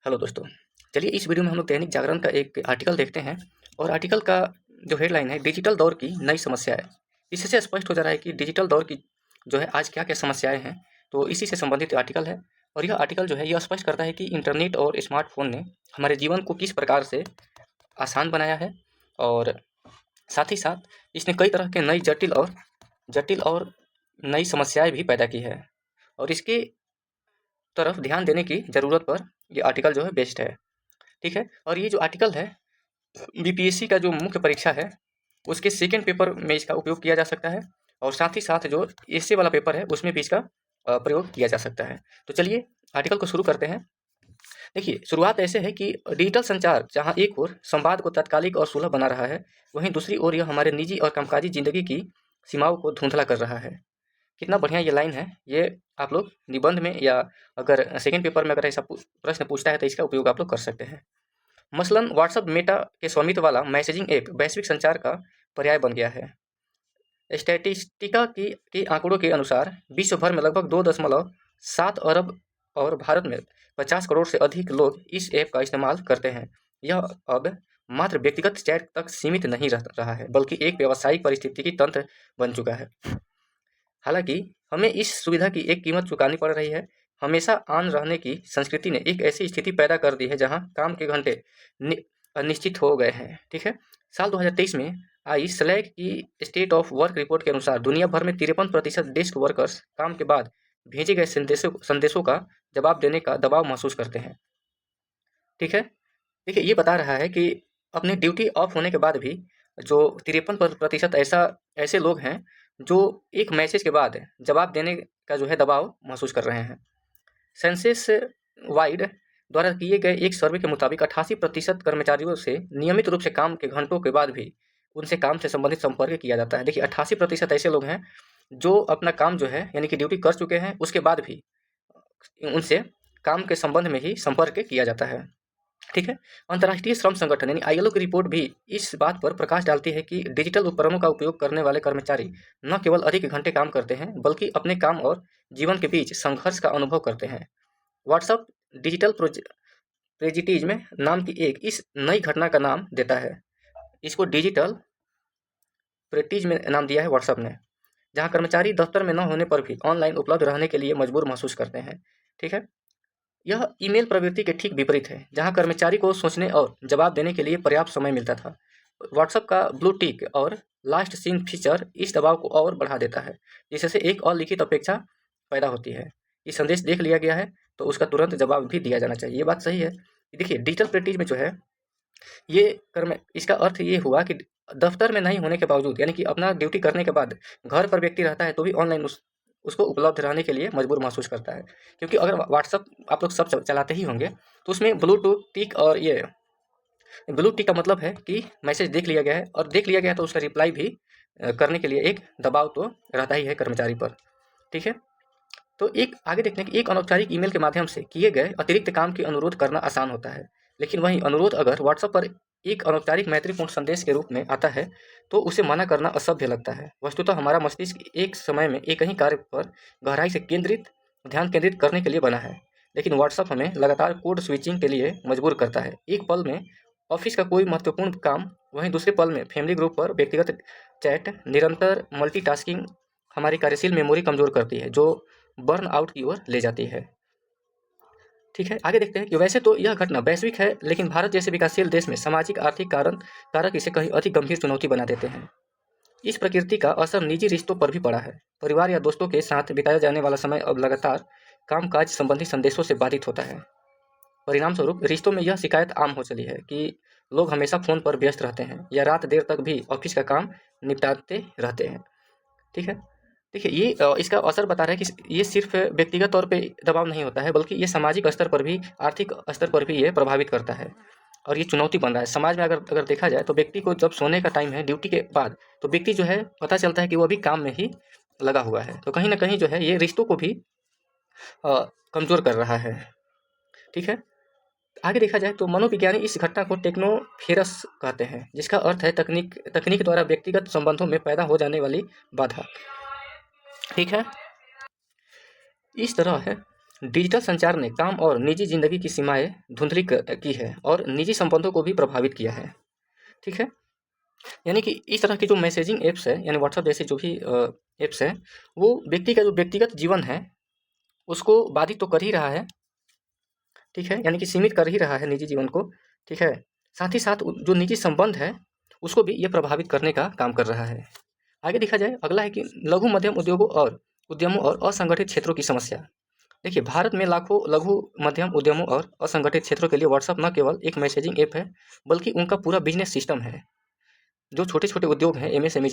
Hello दोस्तों। चलिए इस वीडियो में हम लोग दैनिक जागरण का एक आर्टिकल देखते हैं और आर्टिकल का जो हेडलाइन है डिजिटल दौर की नई समस्याएं। इससे स्पष्ट हो जा रहा है कि डिजिटल दौर की जो है आज क्या क्या समस्याएं हैं। तो इसी से संबंधित आर्टिकल है और यह आर्टिकल जो है यह स्पष्ट करता है कि इंटरनेट और स्मार्टफोन ने हमारे जीवन को किस प्रकार से आसान बनाया है और साथ ही साथ इसने कई तरह के नई जटिल और नई समस्याएं भी पैदा की है और इसके तरफ ध्यान देने की ज़रूरत पर ये आर्टिकल जो है बेस्ड है। ठीक है। और ये जो आर्टिकल है बीपीएससी का जो मुख्य परीक्षा है उसके सेकंड पेपर में इसका उपयोग किया जा सकता है और साथ ही साथ जो एसए वाला पेपर है उसमें भी इसका प्रयोग किया जा सकता है। तो चलिए आर्टिकल को शुरू करते हैं। देखिए शुरुआत ऐसे है कि डिजिटल संचार जहां एक ओर संवाद को तात्कालिक और सुलभ बना रहा है, वहीं दूसरी ओर यह हमारे निजी और कामकाजी जिंदगी की सीमाओं को धुंधला कर रहा है। कितना बढ़िया ये लाइन है। ये आप लोग निबंध में या अगर सेकंड पेपर में अगर ऐसा प्रश्न पूछता है तो इसका उपयोग आप लोग कर सकते हैं। मसलन व्हाट्सएप मेटा के स्वामित्व वाला मैसेजिंग ऐप वैश्विक संचार का पर्याय बन गया है। स्टैटिस्टिका की आंकड़ों के अनुसार विश्व भर में लगभग 2.7 अरब और भारत में 50 करोड़ से अधिक लोग इस ऐप का इस्तेमाल करते हैं। यह अब मात्र व्यक्तिगत चैट तक सीमित नहीं रह रहा है बल्कि एक व्यावसायिक पारिस्थितिकी तंत्र बन चुका है। हालांकि हमें इस सुविधा की एक कीमत चुकानी पड़ रही है। हमेशा ऑन रहने की संस्कृति ने एक ऐसी स्थिति पैदा कर दी है जहां काम के घंटे अनिश्चित हो गए हैं। ठीक है। साल 2023 में आई स्लैक की स्टेट ऑफ वर्क रिपोर्ट के अनुसार दुनिया भर में 53% डेस्क वर्कर्स काम के बाद भेजे गए संदेशों का जवाब देने का दबाव महसूस करते हैं। ठीक है। देखिए ये बता रहा है कि अपने ड्यूटी ऑफ होने के बाद भी जो 53% ऐसे लोग हैं जो एक मैसेज के बाद जवाब देने का जो है दबाव महसूस कर रहे हैं। सेंसस वाइड द्वारा किए गए एक सर्वे के मुताबिक 88% कर्मचारियों से नियमित रूप से काम के घंटों के बाद भी उनसे काम से संबंधित संपर्क किया जाता है। देखिए 88% ऐसे लोग हैं जो अपना काम जो है यानी कि ड्यूटी कर चुके हैं उसके बाद भी उनसे काम के संबंध में ही संपर्क किया जाता है। ठीक है। अंतर्राष्ट्रीय श्रम संगठन यानी आईएलओ की रिपोर्ट भी इस बात पर प्रकाश डालती है कि डिजिटल उपकरणों का उपयोग करने वाले कर्मचारी न केवल अधिक घंटे काम करते हैं बल्कि अपने काम और जीवन के बीच संघर्ष का अनुभव करते हैं। व्हाट्सएप डिजिटल प्रेजिटिज्म नाम की एक इस नई घटना का नाम देता है। इसको डिजिटल प्रेटिज्म नाम दिया है व्हाट्सएप ने, जहाँ कर्मचारी दफ्तर में न होने पर भी ऑनलाइन उपलब्ध रहने के लिए मजबूर महसूस करते हैं। ठीक है। यह ईमेल प्रवृत्ति के ठीक विपरीत है, जहां कर्मचारी को सोचने और जवाब देने के लिए पर्याप्त समय मिलता था। व्हाट्सएप का ब्लू टिक और लास्ट सीन फीचर इस दबाव को और बढ़ा देता है, जिससे एक और लिखित अपेक्षा पैदा होती है कि संदेश देख लिया गया है तो उसका तुरंत जवाब भी दिया जाना चाहिए। ये बात सही है। देखिए डिजिटल प्रेटिज में जो है ये इसका अर्थ ये हुआ कि दफ्तर में नहीं होने के बावजूद यानी कि अपना ड्यूटी करने के बाद घर पर व्यक्ति रहता है तो भी ऑनलाइन उसको उपलब्ध रहने के लिए मजबूर महसूस करता है। क्योंकि अगर व्हाट्सअप आप लोग सब चलाते ही होंगे तो उसमें ब्लूटूथ टिक और ये ब्लू टिक का मतलब है कि मैसेज देख लिया गया है और देख लिया गया है तो उसका रिप्लाई भी करने के लिए एक दबाव तो रहता ही है कर्मचारी पर। ठीक है। तो एक आगे देखते हैं कि एक अनौपचारिक ईमेल के माध्यम से किए गए अतिरिक्त काम की अनुरोध करना आसान होता है, लेकिन वहीं अनुरोध अगर व्हाट्सएप पर एक अनौपचारिक मैत्रीपूर्ण संदेश के रूप में आता है तो उसे मना करना असभ्य लगता है। वस्तुतः हमारा मस्तिष्क एक समय में एक ही कार्य पर गहराई से ध्यान केंद्रित करने के लिए बना है, लेकिन व्हाट्सएप हमें लगातार कोड स्विचिंग के लिए मजबूर करता है। एक पल में ऑफिस का कोई महत्वपूर्ण काम, वहीं दूसरे पल में फैमिली ग्रुप पर व्यक्तिगत चैट। निरंतर मल्टीटास्किंग हमारी कार्यशील मेमोरी कमजोर करती है, जो बर्न आउट की ओर ले जाती है। ठीक है। आगे देखते हैं कि वैसे तो यह घटना वैश्विक है, लेकिन भारत जैसे विकासशील देश में सामाजिक आर्थिक कारक इसे कहीं अधिक गंभीर चुनौती बना देते हैं। इस प्रकृति का असर निजी रिश्तों पर भी पड़ा है। परिवार या दोस्तों के साथ बिताया जाने वाला समय अब लगातार कामकाज संबंधी संदेशों से बाधित होता है। परिणाम स्वरूप रिश्तों में यह शिकायत आम हो चली है कि लोग हमेशा फोन पर व्यस्त रहते हैं या रात देर तक भी ऑफिस का काम निपटाते रहते हैं। ठीक है। देखिए ये इसका असर बता रहा है कि ये सिर्फ व्यक्तिगत तौर पे दबाव नहीं होता है बल्कि ये सामाजिक स्तर पर भी, आर्थिक स्तर पर भी ये प्रभावित करता है और ये चुनौती बन रहा है समाज में। अगर देखा जाए तो व्यक्ति को जब सोने का टाइम है ड्यूटी के बाद तो व्यक्ति जो है पता चलता है कि वो अभी काम में ही लगा हुआ है, तो कहीं ना कहीं जो है ये रिश्तों को भी कमजोर कर रहा है। ठीक है। आगे देखा जाए तो मनोविज्ञानी इस घटना को टेक्नोफेरस कहते हैं, जिसका अर्थ है तकनीक द्वारा व्यक्तिगत संबंधों में पैदा हो जाने वाली बाधा। ठीक है। इस तरह है डिजिटल संचार ने काम और निजी जिंदगी की सीमाएं धुंधली की है और निजी संबंधों को भी प्रभावित किया है। ठीक है, यानी कि इस तरह की जो मैसेजिंग ऐप्स है, यानी व्हाट्सएप जैसे जो भी ऐप्स है, वो व्यक्ति का जो व्यक्तिगत जीवन है उसको बाधित तो कर ही रहा है। ठीक है, यानी कि सीमित कर ही रहा है निजी जीवन को। ठीक है, साथ ही साथ जो निजी संबंध है उसको भी ये प्रभावित करने का काम कर रहा है। आगे देखा जाए, अगला है कि लघु मध्यम उद्योगों और उद्यमों और असंगठित क्षेत्रों की समस्या। देखिए, भारत में लाखों लघु मध्यम उद्यमों और असंगठित क्षेत्रों के लिए व्हाट्सएप न केवल एक मैसेजिंग ऐप है, बल्कि उनका पूरा बिजनेस सिस्टम है। जो छोटे छोटे उद्योग हैं, एमएसएमई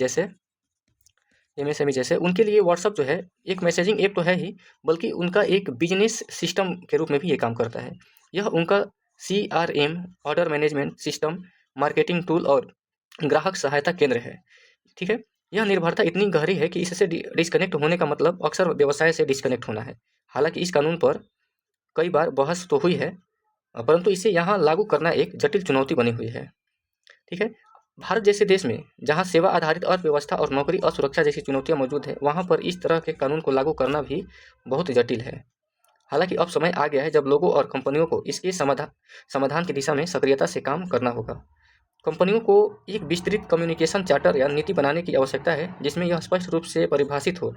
जैसे, उनके लिए व्हाट्सएप जो है एक मैसेजिंग ऐप तो है ही, बल्कि उनका एक बिजनेस सिस्टम के रूप में भी ये काम करता है। यह उनका CRM, order management system, marketing tool और ग्राहक सहायता केंद्र है। ठीक है, यह निर्भरता इतनी गहरी है कि इससे डिस्कनेक्ट होने का मतलब अक्सर व्यवसाय से डिस्कनेक्ट होना है। हालांकि इस कानून पर कई बार बहस तो हुई है, परंतु इसे यहाँ लागू करना एक जटिल चुनौती बनी हुई है। ठीक है, भारत जैसे देश में जहाँ सेवा आधारित अर्थव्यवस्था और नौकरी असुरक्षा जैसी चुनौतियाँ मौजूद है, वहाँ पर इस तरह के कानून को लागू करना भी बहुत जटिल है। हालांकि अब समय आ गया है जब लोगों और कंपनियों को इसके समाधान की दिशा में सक्रियता से काम करना होगा। कंपनियों को एक विस्तृत कम्युनिकेशन चार्टर या नीति बनाने की आवश्यकता है, जिसमें यह स्पष्ट रूप से परिभाषित हो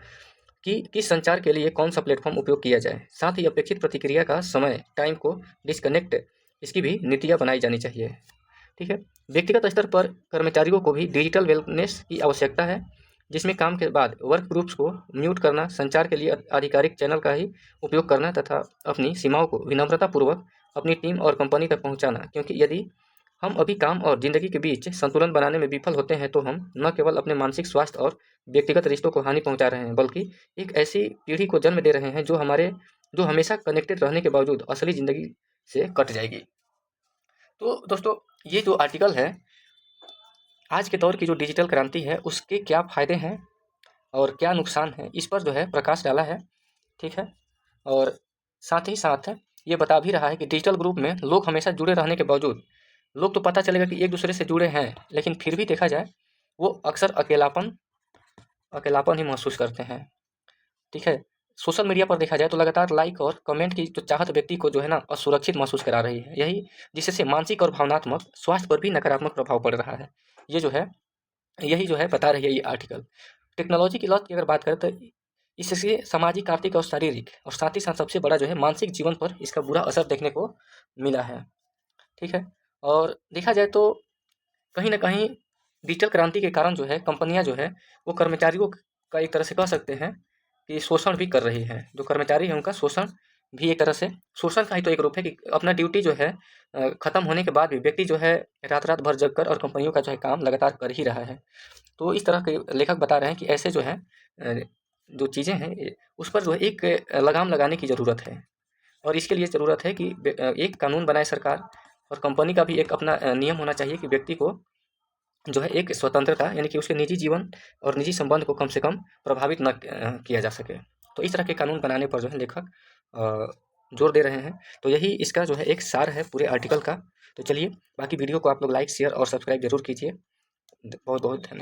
कि किस संचार के लिए कौन सा प्लेटफॉर्म उपयोग किया जाए। साथ ही अपेक्षित प्रतिक्रिया का समय, टाइम को डिस्कनेक्ट, इसकी भी नीतियाँ बनाई जानी चाहिए। ठीक है, व्यक्तिगत स्तर पर कर्मचारियों को भी डिजिटल वेलनेस की आवश्यकता है, जिसमें काम के बाद वर्क ग्रुप्स को म्यूट करना, संचार के लिए आधिकारिक चैनल का ही उपयोग करना तथा अपनी सीमाओं को विनम्रतापूर्वक अपनी टीम और कंपनी तक पहुंचाना। क्योंकि यदि हम अभी काम और जिंदगी के बीच संतुलन बनाने में विफल होते हैं, तो हम न केवल अपने मानसिक स्वास्थ्य और व्यक्तिगत रिश्तों को हानि पहुंचा रहे हैं, बल्कि एक ऐसी पीढ़ी को जन्म दे रहे हैं जो हमेशा कनेक्टेड रहने के बावजूद असली ज़िंदगी से कट जाएगी। तो दोस्तों, ये जो आर्टिकल है, आज के दौर की जो डिजिटल क्रांति है उसके क्या फ़ायदे हैं और क्या नुकसान है, इस पर जो है प्रकाश डाला है। ठीक है, और साथ ही साथ ये बता भी रहा है कि डिजिटल ग्रुप में लोग हमेशा जुड़े रहने के बावजूद, लोग तो पता चलेगा कि एक दूसरे से जुड़े हैं, लेकिन फिर भी देखा जाए वो अक्सर अकेलापन ही महसूस करते हैं। ठीक है, सोशल मीडिया पर देखा जाए तो लगातार लाइक और कमेंट की जो चाहत व्यक्ति को जो है ना असुरक्षित महसूस करा रही है, यही जिससे मानसिक और भावनात्मक स्वास्थ्य पर भी नकारात्मक प्रभाव पड़ रहा है। ये जो है यही जो है बता रही है ये आर्टिकल। टेक्नोलॉजी की लत की अगर बात करें तो इससे सामाजिक, आर्थिक और शारीरिक और साथ ही साथ सबसे बड़ा जो है मानसिक जीवन पर इसका बुरा असर देखने को मिला है। ठीक है, और देखा जाए तो कहीं न कहीं डिजिटल क्रांति के कारण जो है कंपनियाँ जो है वो कर्मचारियों का एक तरह से कह सकते हैं कि शोषण भी कर रही हैं। जो कर्मचारी हैं उनका शोषण भी एक तरह से शोषण का ही तो एक रूप है कि अपना ड्यूटी जो है ख़त्म होने के बाद भी व्यक्ति जो है रात-रात भर जग कर और कंपनियों का जो है काम लगातार कर ही रहा है। तो इस तरह के लेखक बता रहे हैं कि ऐसे जो है जो चीज़ें हैं उस पर जो है एक लगाम लगाने की ज़रूरत है। और इसके लिए ज़रूरत है कि एक कानून बनाए सरकार, और कंपनी का भी एक अपना नियम होना चाहिए कि व्यक्ति को जो है एक स्वतंत्रता, यानी कि उसके निजी जीवन और निजी संबंध को कम से कम प्रभावित न किया जा सके। तो इस तरह के कानून बनाने पर जो है लेखक जोर दे रहे हैं। तो यही इसका जो है एक सार है पूरे आर्टिकल का। तो चलिए, बाकी वीडियो को आप लोग लाइक, शेयर और सब्सक्राइब जरूर कीजिए। बहुत बहुत धन्यवाद।